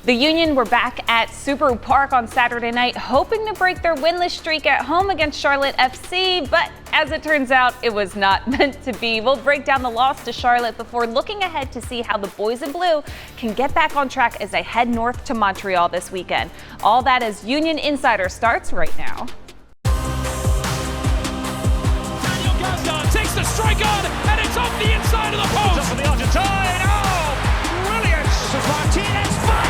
The Union were back at Subaru Park on Saturday night, hoping to break their winless streak at home against Charlotte FC, but as it turns out, it was not meant to be. We'll break down the loss to Charlotte before looking ahead to see how the boys in blue can get back on track as they head north to Montreal this weekend. All that as Union Insider starts right now. Takes the strike on, and it's off the inside of the post. Up for the Argentine. Oh, brilliant! This is Martinez. Fires.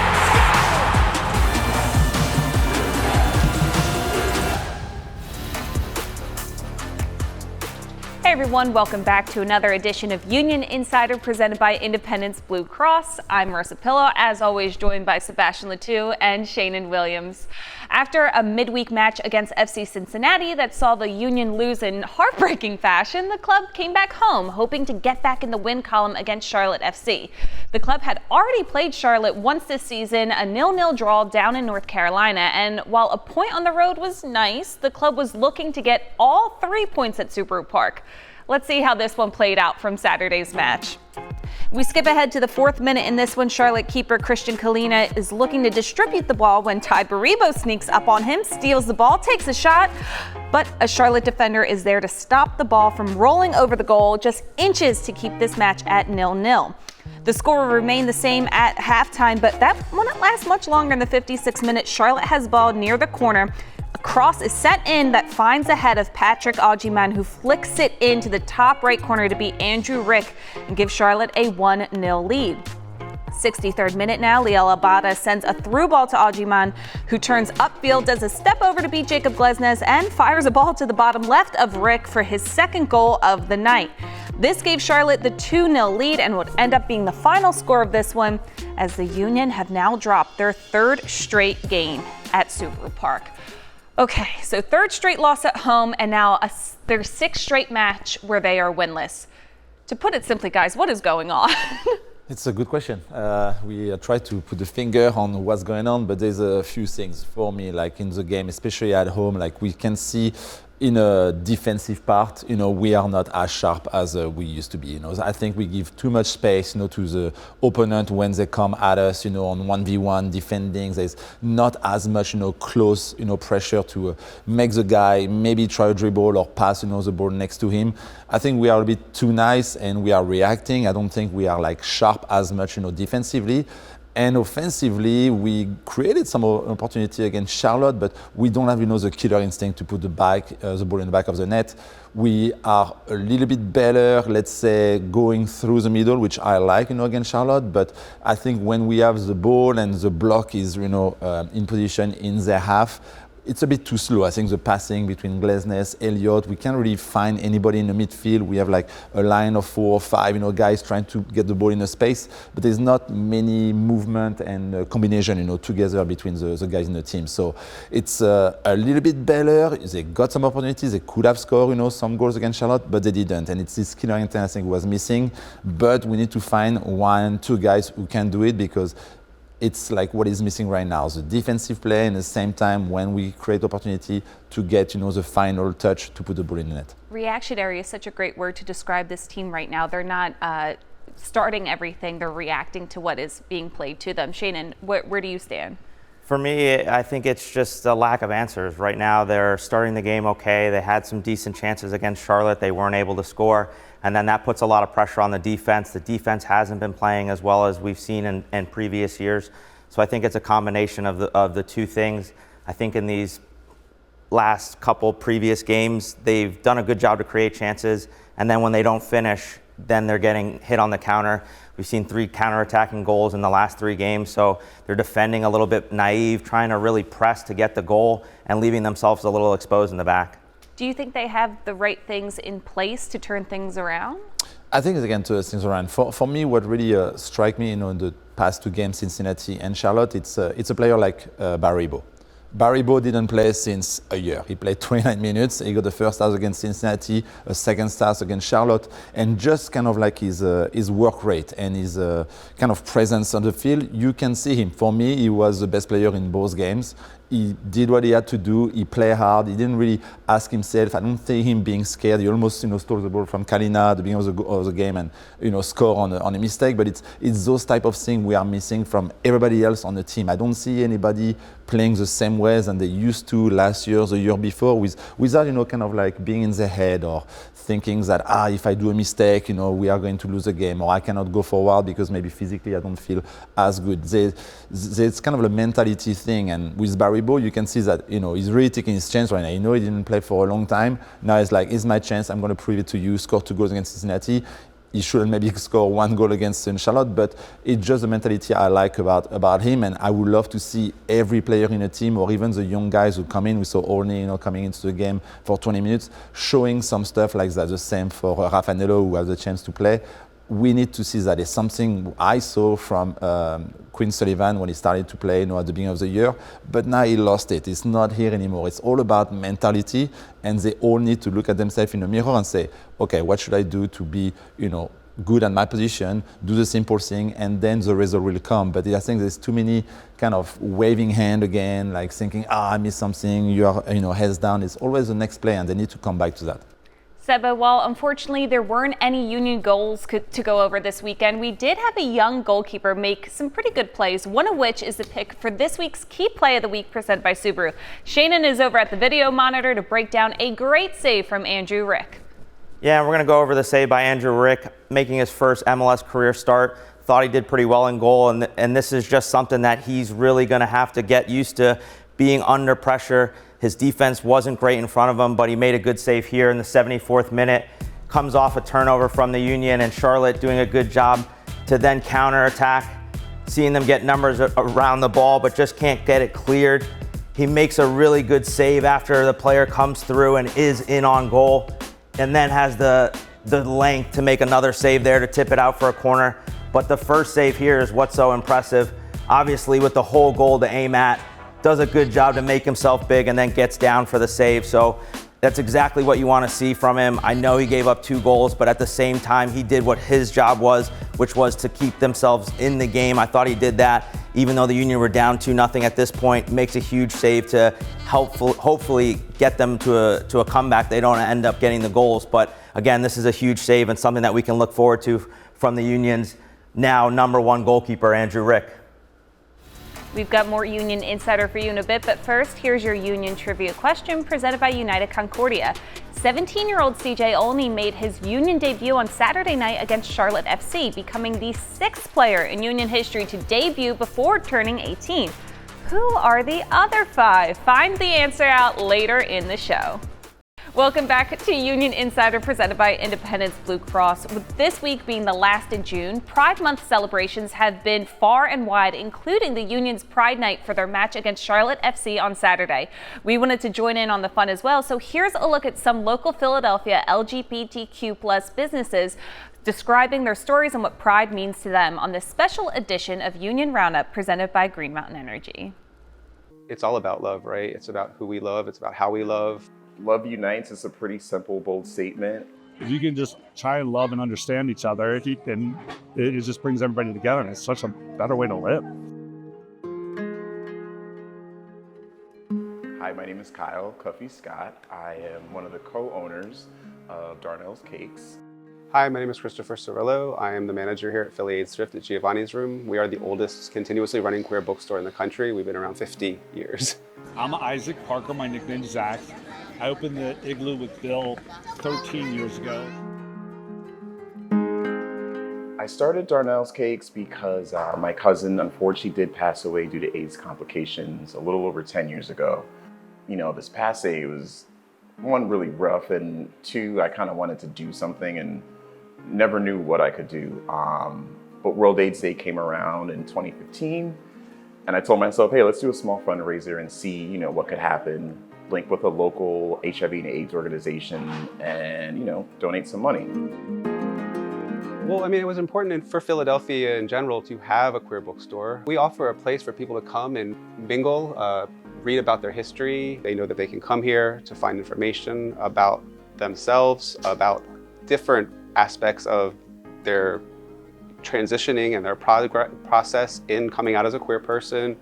Hey everyone, welcome back to another edition of Union Insider presented by Independence Blue Cross. I'm Marisa, as always, joined by Sebastian Latou and Sheanon Williams. After a midweek match against FC Cincinnati that saw the Union lose in heartbreaking fashion, the club came back home, hoping to get back in the win column against Charlotte FC. The club had already played Charlotte once this season, a 0-0 draw down in North Carolina, and while a point on the road was nice, the club was looking to get all 3 points at Subaru Park. Let's see how this one played out from Saturday's match. We skip ahead to the 4th minute in this one. Charlotte keeper Christian Kalina is looking to distribute the ball when Ty Baribo sneaks up on him, steals the ball, takes a shot, but a Charlotte defender is there to stop the ball from rolling over the goal, just inches to keep this match at 0-0. The score will remain the same at halftime, but that won't last much longer in the 56th minute. Charlotte has ball near the corner. A cross is sent in that finds the head of Patrick Augiman, who flicks it into the top right corner to beat Andrew Rick and give Charlotte a 1-0 lead. 63rd minute now, Liel Abada sends a through ball to Augiman, who turns upfield, does a step over to beat Jacob Glesnes, and fires a ball to the bottom left of Rick for his second goal of the night. This gave Charlotte the 2-0 lead and would end up being the final score of this one, as the Union have now dropped their 3rd straight game at Subaru Park. Okay, so 3rd straight loss at home, and now their 6th straight match where they are winless. To put it simply, guys, what is going on? It's a good question. We try to put the finger on what's going on, but there's a few things for me, like in the game, especially at home, like we can see in a defensive part, we are not as sharp as we used to be. I think we give too much space, to the opponent when they come at us, on 1v1 defending. There's not as much, close, pressure to make the guy maybe try a dribble or pass, the ball next to him. I think we are a bit too nice and we are reacting. I don't think we are like sharp as much, defensively. And offensively, we created some opportunity against Charlotte, but we don't have, the killer instinct to put the ball in the back of the net. We are a little bit better, let's say, going through the middle, which I like, against Charlotte. But I think when we have the ball and the block is, in position in their half, it's a bit too slow. I think the passing between Glesnes, Elliott, we can't really find anybody in the midfield. We have like a line of 4 or 5, guys trying to get the ball in a space, but there's not many movement and combination, together between the guys in the team. So it's a little bit better. They got some opportunities. They could have scored, some goals against Charlotte, but they didn't. And it's this killer intent I think was missing. But we need to find 1-2 guys who can do it, because it's like what is missing right now, the defensive play, and at the same time when we create opportunity to get, the final touch to put the ball in the net. Reactionary is such a great word to describe this team right now. They're not starting everything, they're reacting to what is being played to them. Sheanon, where do you stand? For me, I think it's just a lack of answers. Right now, they're starting the game okay. They had some decent chances against Charlotte. They weren't able to score. And then that puts a lot of pressure on the defense. The defense hasn't been playing as well as we've seen in previous years. So I think it's a combination of the two things. I think in these last couple previous games, they've done a good job to create chances. And then when they don't finish, then they're getting hit on the counter. We've seen 3 counterattacking goals in the last 3 games. So they're defending a little bit naive, trying to really press to get the goal and leaving themselves a little exposed in the back. Do you think they have the right things in place to turn things around? I think it's again to things around. For me, what really struck me, in the past 2 games, Cincinnati and Charlotte, it's a player like Baribo. Baribo didn't play since a year. He played 29 minutes. He got the first start against Cincinnati, a second start against Charlotte, and just kind of like his work rate and his kind of presence on the field, you can see him. For me, he was the best player in both games. he did what he had to do. He played hard. He didn't really ask himself. I don't see him being scared. He almost, stole the ball from Kalina at the beginning of the game and, score on a mistake. But it's those type of things we are missing from everybody else on the team. I don't see anybody playing the same ways than they used to last year, the year before, without, kind of like being in their head or thinking that, if I do a mistake, we are going to lose the game, or I cannot go forward because maybe physically I don't feel as good. It's kind of a mentality thing. And with Barry Bow, you can see that, he's really taking his chance right now. He didn't play for a long time. Now it's like, it's my chance. I'm going to prove it to you. Score 2 goals against Cincinnati. He shouldn't maybe score 1 goal against Charlotte, but it's just the mentality I like about him. And I would love to see every player in a team, or even the young guys who come in. We saw Olney, coming into the game for 20 minutes, showing some stuff like that. The same for Raffanello, who has the chance to play. We need to see that. It's something I saw from Quinn Sullivan when he started to play, at the beginning of the year. But now he lost it. It's not here anymore. It's all about mentality, and they all need to look at themselves in the mirror and say, okay, what should I do to be, good at my position? Do the simple thing, and then the result will come. But I think there's too many kind of waving hand again, like thinking, I missed something. You are, heads down. It's always the next play, and they need to come back to that. Seba, while unfortunately there weren't any Union goals to go over this weekend, we did have a young goalkeeper make some pretty good plays, one of which is the pick for this week's Key Play of the Week presented by Subaru. Sheanon is over at the video monitor to break down a great save from Andrew Rick. Yeah, we're going to go over the save by Andrew Rick, making his first MLS career start. Thought he did pretty well in goal, and this is just something that he's really going to have to get used to, being under pressure. His defense wasn't great in front of him, but he made a good save here in the 74th minute. Comes off a turnover from the Union, and Charlotte doing a good job to then counterattack, seeing them get numbers around the ball, but just can't get it cleared. He makes a really good save after the player comes through and is in on goal, and then has the length to make another save there to tip it out for a corner. But the first save here is what's so impressive. Obviously, with the whole goal to aim at, does a good job to make himself big and then gets down for the save. So that's exactly what you want to see from him. I know he gave up 2 goals, but at the same time, he did what his job was, which was to keep themselves in the game. I thought he did that, even though the Union were down 2-0 at this point. Makes a huge save to hopefully get them to a comeback. They don't end up getting the goals, but again, this is a huge save and something that we can look forward to from the Union's now #1 goalkeeper, Andrew Rick. We've got more Union Insider for you in a bit, but first, here's your Union trivia question presented by United Concordia. 17-year-old CJ Olney made his Union debut on Saturday night against Charlotte FC, becoming the 6th player in Union history to debut before turning 18. Who are the other 5? Find the answer out later in the show. Welcome back to Union Insider presented by Independence Blue Cross. With this week being the last in June, Pride Month celebrations have been far and wide, including the Union's Pride Night for their match against Charlotte FC on Saturday. We wanted to join in on the fun as well, so here's a look at some local Philadelphia LGBTQ+ businesses describing their stories and what Pride means to them on this special edition of Union Roundup presented by Green Mountain Energy. It's all about love, right? It's about who we love. It's about how we love. Love unites is a pretty simple, bold statement. If you can just try and love and understand each other, if you can, it just brings everybody together, and it's such a better way to live. Hi, my name is Kyle Cuffy Scott. I am one of the co-owners of Darnell's Cakes. Hi, my name is Christopher Cirillo. I am the manager here at Philly AIDS Thrift at Giovanni's Room. We are the oldest continuously running queer bookstore in the country. We've been around 50 years. I'm Isaac Parker, my nickname's Zach. I opened the Igloo with Bill 13 years ago. I started Darnell's Cakes because my cousin unfortunately did pass away due to AIDS complications a little over 10 years ago. This passé was, 1, really rough, and 2, I kind of wanted to do something and never knew what I could do. But World AIDS Day came around in 2015, and I told myself, hey, let's do a small fundraiser and see, what could happen. Link with a local HIV and AIDS organization and, donate some money. Well, it was important for Philadelphia in general to have a queer bookstore. We offer a place for people to come and mingle, read about their history. They know that they can come here to find information about themselves, about different aspects of their transitioning and their process in coming out as a queer person.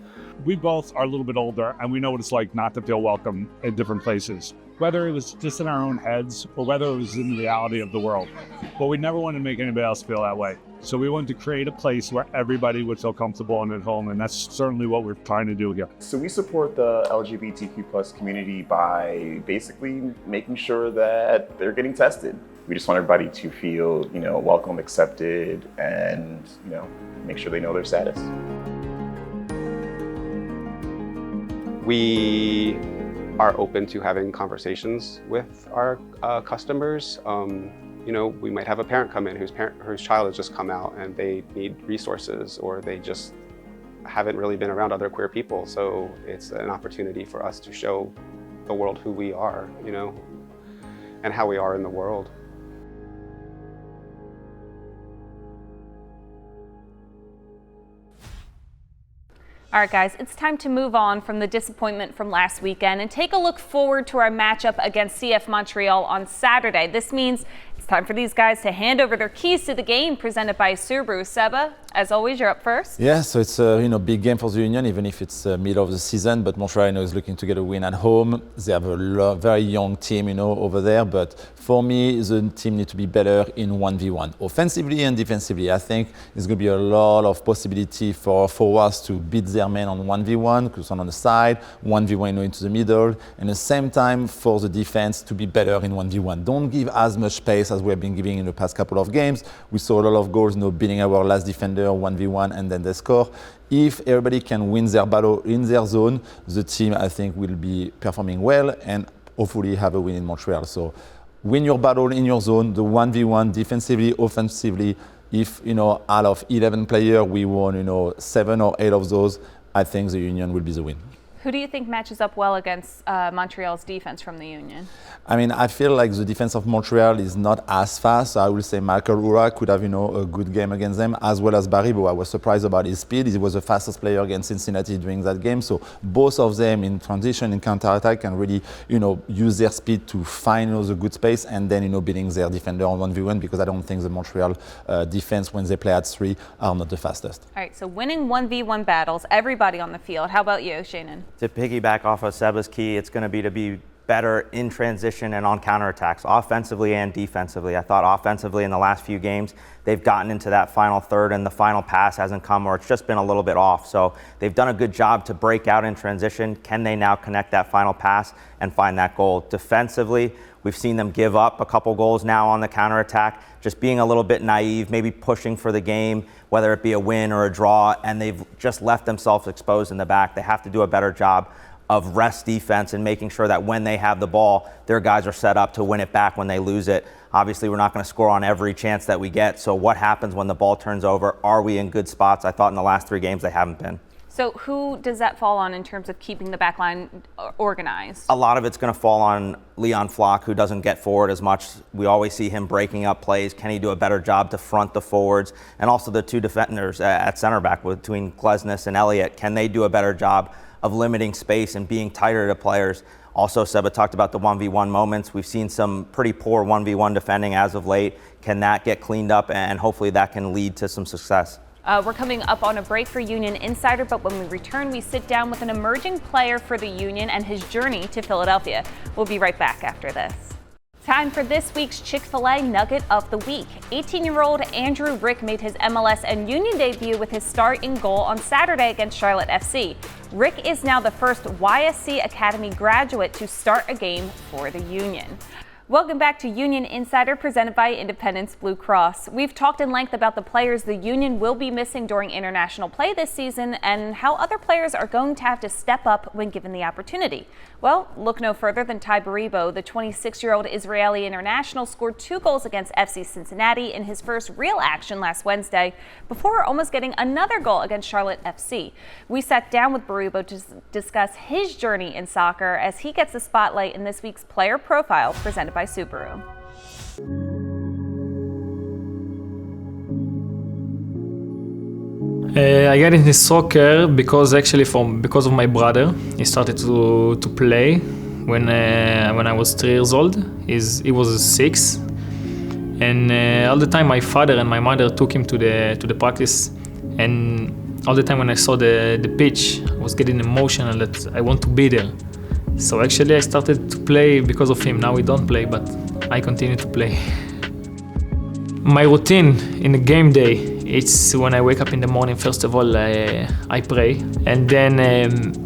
We both are a little bit older, and we know what it's like not to feel welcome in different places, whether it was just in our own heads or whether it was in the reality of the world. But we never wanted to make anybody else feel that way. So we wanted to create a place where everybody would feel comfortable and at home, and that's certainly what we're trying to do here. So we support the LGBTQ+ community by basically making sure that they're getting tested. We just want everybody to feel, welcome, accepted, and, make sure they know their status. We are open to having conversations with our customers. We might have a parent come in whose child has just come out and they need resources, or they just haven't really been around other queer people. So it's an opportunity for us to show the world who we are, and how we are in the world. All right, guys, it's time to move on from the disappointment from last weekend and take a look forward to our matchup against CF Montreal on Saturday. This means it's time for these guys to hand over their keys to the game presented by Subaru. Seba, as always, you're up first. Yeah, so it's a big game for the Union, even if it's middle of the season. But Montreal is looking to get a win at home. They have a very young team, over there. But for me, the team needs to be better in 1v1, offensively and defensively. I think there's going to be a lot of possibility for forwards to beat their men on 1v1, because on the side, 1v1 into the middle, and at the same time for the defense to be better in 1v1. Don't give as much space as we have been giving in the past couple of games. We saw a lot of goals, beating our last defender 1v1 and then they score. If everybody can win their battle in their zone, the team, I think, will be performing well and hopefully have a win in Montreal. So win your battle in your zone, the 1v1 defensively, offensively. If, out of 11 players, we won, 7 or 8 of those, I think the Union will be the win. Who do you think matches up well against Montreal's defense from the Union? I feel like the defense of Montreal is not as fast. So I will say Michael Ura could have, a good game against them, as well as Baribo. I was surprised about his speed. He was the fastest player against Cincinnati during that game. So both of them in transition, in counter-attack, can really, use their speed to find the good space and then, beating their defender on 1v1, because I don't think the Montreal defense, when they play at 3, are not the fastest. All right, so winning 1v1 battles, everybody on the field. How about you, Sheanon? To piggyback off of Seba's key, it's going to be better in transition and on counterattacks, offensively and defensively. I thought offensively in the last few games, they've gotten into that final third and the final pass hasn't come, or it's just been a little bit off. So they've done a good job to break out in transition. Can they now connect that final pass and find that goal? Defensively, we've seen them give up a couple goals now on the counterattack, just being a little bit naive, maybe pushing for the game, whether it be a win or a draw, and they've just left themselves exposed in the back. They have to do a better job of rest defense and making sure that when they have the ball, their guys are set up to win it back when they lose it. Obviously, we're not going to score on every chance that we get. So what happens when the ball turns over? Are we in good spots? I thought in the last 3 games they haven't been. So who does that fall on in terms of keeping the back line organized? A lot of it's going to fall on Leon Flock, who doesn't get forward as much. We always see him breaking up plays. Can he do a better job to front the forwards? And also the 2 defenders at center back between Glesnes and Elliott. Can they do a better job of limiting space and being tighter to players? Also, Seba talked about the 1v1 moments. We've seen some pretty poor 1v1 defending as of late. Can that get cleaned up? And hopefully that can lead to some success. We're coming up on a break for Union Insider, but when we return, we sit down with an emerging player for the Union and his journey to Philadelphia. We'll be right back after this. Time for this week's Chick-fil-A Nugget of the Week. 18-year-old Andrew Rick made his MLS and Union debut with his start in goal on Saturday against Charlotte FC. Rick is now the first YSC Academy graduate to start a game for the Union. Welcome back to Union Insider, presented by Independence Blue Cross. We've talked in length about the players the Union will be missing during international play this season and how other players are going to have to step up when given the opportunity. Well, look no further than Ty Baribo. The 26-year-old Israeli international scored 2 goals against FC Cincinnati in his first real action last Wednesday before almost getting another goal against Charlotte FC. We sat down with Baribo to discuss his journey in soccer as he gets the spotlight in this week's player profile presented by Subaru. I got into soccer because of my brother. He started to play when I was 3 years old. He was 6, And all the time my father and my mother took him to the practice, and all the time when I saw the pitch, I was getting emotional that I want to be there. So actually I started to play because of him. Now we don't play, but I continue to play. My routine in a game day, it's when I wake up in the morning, first of all, I pray. And then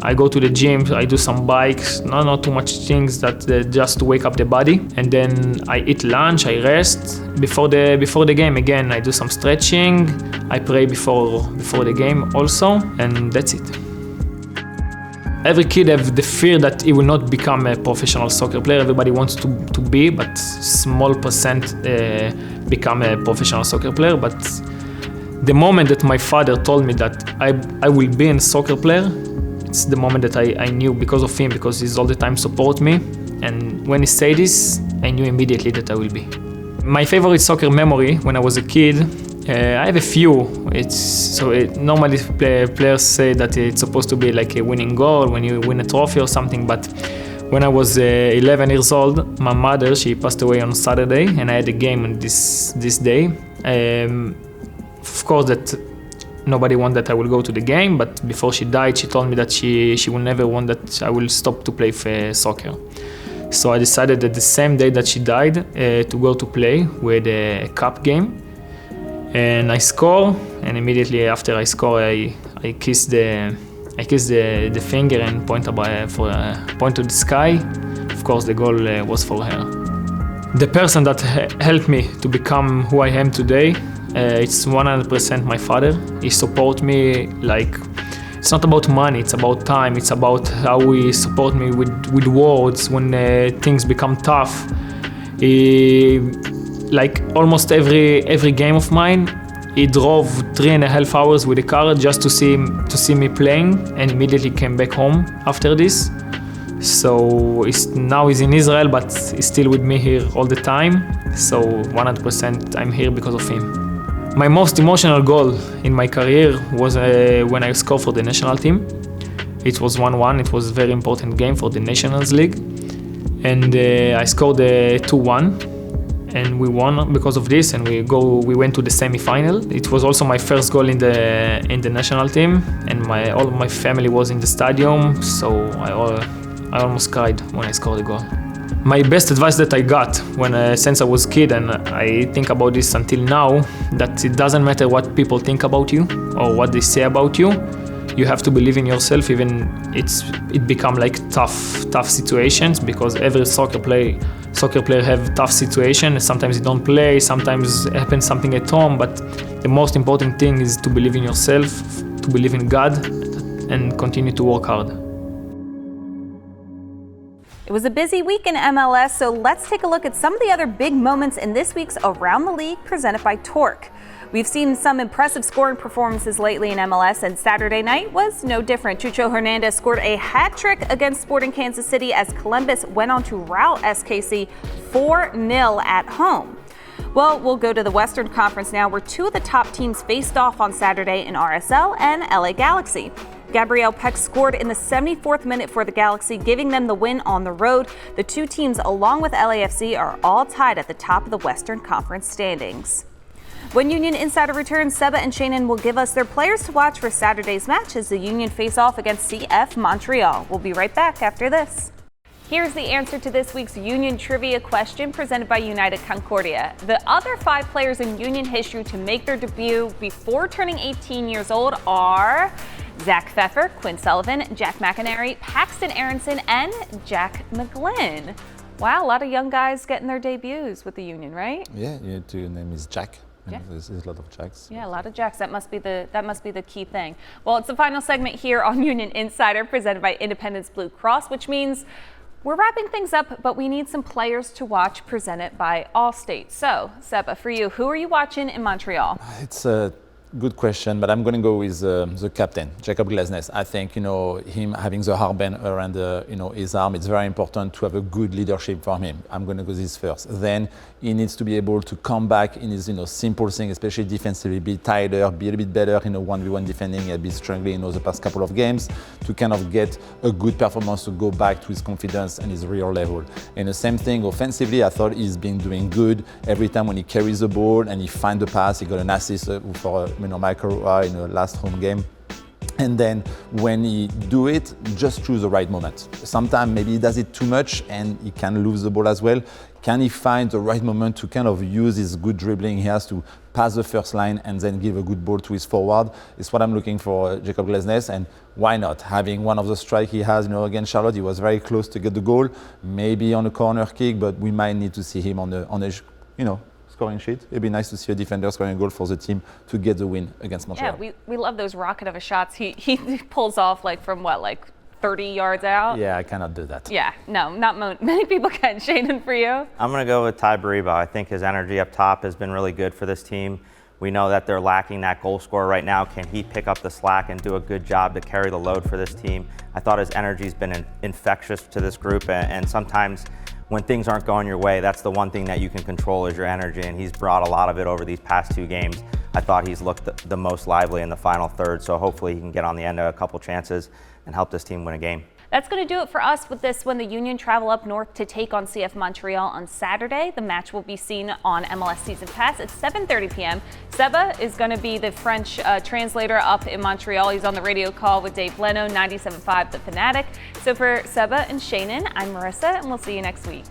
I go to the gym, I do some bikes, not too much things, that just to wake up the body. And then I eat lunch, I rest. Before the game, again, I do some stretching. I pray before the game also, and that's it. Every kid has the fear that he will not become a professional soccer player. Everybody wants to be, but small percent become a professional soccer player. But the moment that my father told me that I will be a soccer player, it's the moment that I knew, because of him, because he's all the time support me. And when he said this, I knew immediately that I will be. My favorite soccer memory when I was a kid, I have a few. Normally players say that it's supposed to be like a winning goal when you win a trophy or something, but when I was 11 years old, my mother, she passed away on Saturday, and I had a game on this day. Of course that nobody wanted that I will go to the game, but before she died, she told me that she will never want that I will stop to play for soccer. So I decided that the same day that she died to go to play with a cup game. And I score, and immediately after I score, I kiss the finger and point to the sky. Of course, the goal was for her. The person that helped me to become who I am today, it's 100% my father. He supports me like, it's not about money, it's about time. It's about how he support me with words when things become tough. Like almost every game of mine, he drove 3.5 hours with a car just to see me playing, and immediately came back home after this. So now he's in Israel, but he's still with me here all the time. So 100% I'm here because of him. My most emotional goal in my career was when I scored for the national team. It was 1-1. It was a very important game for the Nations League, and I scored 2-1. And we won because of this, and we went to the semi-final. It was also my first goal in the national team, and all of my family was in the stadium, so I almost cried when I scored the goal. My best advice that I got since I was a kid, and I think about this until now, that it doesn't matter what people think about you or what they say about you. You have to believe in yourself, even it become like tough situations, because every soccer player have tough situations. Sometimes you don't play, sometimes happens something at home, but the most important thing is to believe in yourself, to believe in God, and continue to work hard. It was a busy week in MLS, so let's take a look at some of the other big moments in this week's Around the League presented by Torque. We've seen some impressive scoring performances lately in MLS, and Saturday night was no different. Chucho Hernandez scored a hat trick against Sporting Kansas City as Columbus went on to rout SKC 4-0 at home. Well, we'll go to the Western Conference now, where two of the top teams faced off on Saturday in RSL and LA Galaxy. Gabriel Peck scored in the 74th minute for the Galaxy, giving them the win on the road. The two teams, along with LAFC, are all tied at the top of the Western Conference standings. When Union Insider returns, Seba and Sheanon will give us their players to watch for Saturday's match as the Union face off against CF Montreal. We'll be right back after this. Here's the answer to this week's Union trivia question presented by United Concordia. The other 5 players in Union history to make their debut before turning 18 years old are Zach Pfeffer, Quinn Sullivan, Jack McInerney, Paxton Aronson, and Jack McGlynn. Wow, a lot of young guys getting their debuts with the Union, right? Yeah, your name is Jack. Yeah. There's a lot of Jacks. Yeah, a lot of Jacks. That must be the key thing. Well, it's the final segment here on Union Insider presented by Independence Blue Cross, which means we're wrapping things up, but we need some players to watch presented by Allstate. So, Seba, for you, who are you watching in Montreal? It's Good question, but I'm going to go with the captain, Jacob Glesnes. I think, him having the harband around his arm, it's very important to have a good leadership from him. I'm going to go this first. Then he needs to be able to come back in his, simple thing, especially defensively, be tighter, be a little bit better in a 1v1 defending. He had been struggling, the past couple of games to kind of get a good performance to go back to his confidence and his real level. And the same thing offensively, I thought he's been doing good every time when he carries the ball and he finds the pass. He got an assist for Michael in the last home game. And then when he do it, just choose the right moment. Sometimes maybe he does it too much and he can lose the ball as well. Can he find the right moment to kind of use his good dribbling he has to pass the first line and then give a good ball to his forward? It's what I'm looking for, Jacob Glesnes. And why not? Having one of the strike he has, against Charlotte, he was very close to get the goal, maybe on a corner kick, but we might need to see him on a scoring sheet. It'd be nice to see a defender scoring a goal for the team to get the win against Montreal. Yeah, we love those rocket of a shots. He pulls off from 30 yards out. Yeah, I cannot do that. Yeah, no, not many people can. Sheanon, for you? I'm going to go with Ty Bariba. I think his energy up top has been really good for this team. We know that they're lacking that goal scorer right now. Can he pick up the slack and do a good job to carry the load for this team? I thought his energy's been infectious to this group, and sometimes when things aren't going your way, that's the one thing that you can control is your energy, and he's brought a lot of it over these past 2 games. I thought he's looked the most lively in the final third, so hopefully he can get on the end of a couple chances and help this team win a game. That's going to do it for us with this when the Union travel up north to take on CF Montreal on Saturday. The match will be seen on MLS Season Pass at 7:30 p.m. Seba is going to be the French translator up in Montreal. He's on the radio call with Dave Leno, 97.5 The Fanatic. So for Seba and Sheanon, I'm Marisa, and we'll see you next week.